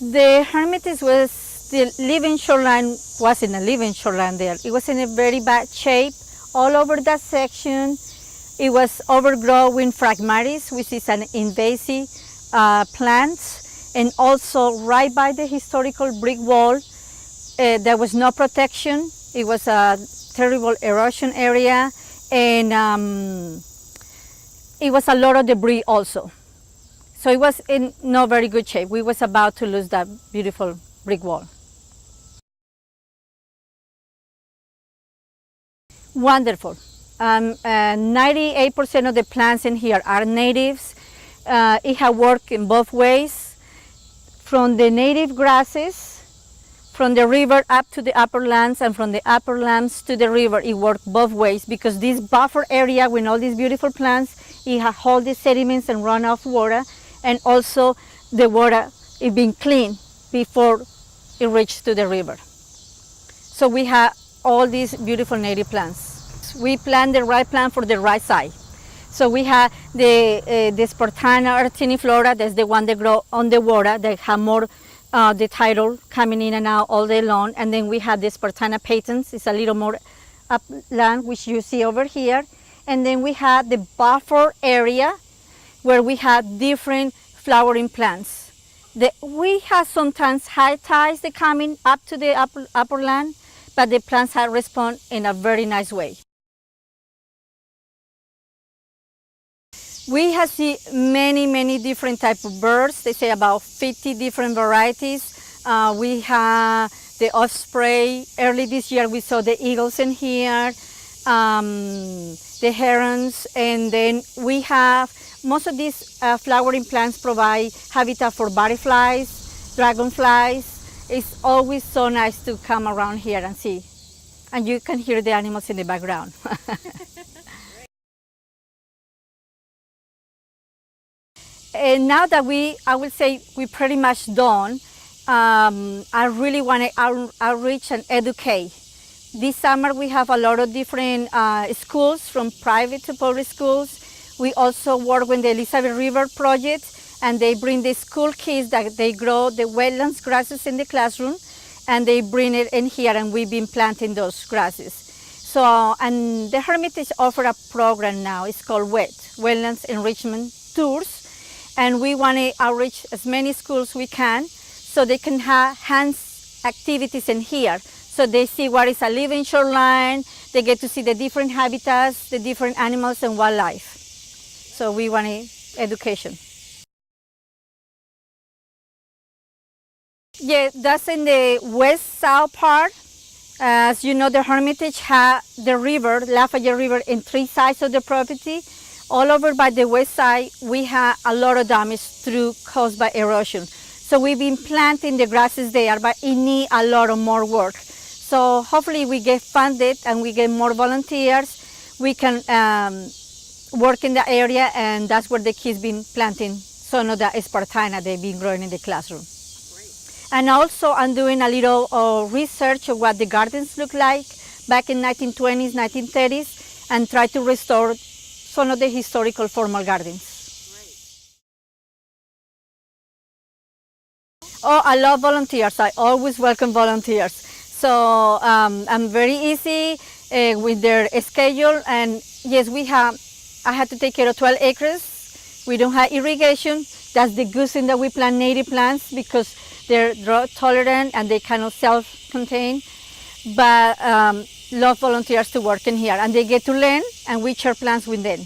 The Hermitage was, the living shoreline wasn't a living shoreline there. It was in a very bad shape. All over that section, it was overgrown with Phragmites, which is an invasive plant. And also right by the historical brick wall, there was no protection. It was a terrible erosion area, and it was a lot of debris also. So it was in no very good shape. We was about to lose that beautiful brick wall. Wonderful. 98% of the plants in here are natives. It has worked in both ways. From the native grasses, from the river up to the upper lands, and from the upper lands to the river, it worked both ways, because this buffer area with all these beautiful plants, it has all the sediments and runoff water, and also the water is being cleaned before it reaches to the river. So we have all these beautiful native plants. We plant the right plant for the right side. So we have the Spartana artiniflora, that's the one that grows on the water, that have more the tidal coming in and out all day long. And then we have the Spartana patens, it's a little more upland, which you see over here. And then we have the buffer area where we have different flowering plants. We have sometimes high tides that coming up to the upper land, but the plants have respond in a very nice way. We have seen many different types of birds. They say about 50 different varieties. We have the osprey. Early this year we saw the eagles in here, the herons, and then we have most of these flowering plants provide habitat for butterflies, dragonflies. It's always so nice to come around here and see. And you can hear the animals in the background. And now that I would say we're pretty much done, I really want to outreach and educate. This summer we have a lot of different schools, from private to public schools. We also work with the Elizabeth River Project, and they bring the school kids that they grow the wetlands grasses in the classroom, and they bring it in here, and we've been planting those grasses. So, and the Hermitage offer a program now. It's called WET, Wetlands Enrichment Tours. And we want to outreach as many schools we can, so they can have hands activities in here. So they see what is a living shoreline, they get to see the different habitats, the different animals and wildlife. So we want education. Yeah, that's in the west-south part. As you know, the Hermitage has the river, Lafayette River, in 3 sides of the property. All over by the west side, we have a lot of damage caused by erosion. So we've been planting the grasses there, but it needs a lot of more work. So hopefully we get funded and we get more volunteers. We can work in the area, and that's where the kids been planting some of the Spartana they've been growing in the classroom. Great. And also I'm doing a little research of what the gardens look like back in 1920s, 1930s, and try to restore some of the historical formal gardens. Great. Oh, I love volunteers. I always welcome volunteers. So I'm very easy with their schedule. And yes, I had to take care of 12 acres. We don't have irrigation. That's the good thing that we plant native plants, because they're drought tolerant and they kind of self-contain. But love volunteers to work in here, and they get to learn, and we share plants with them.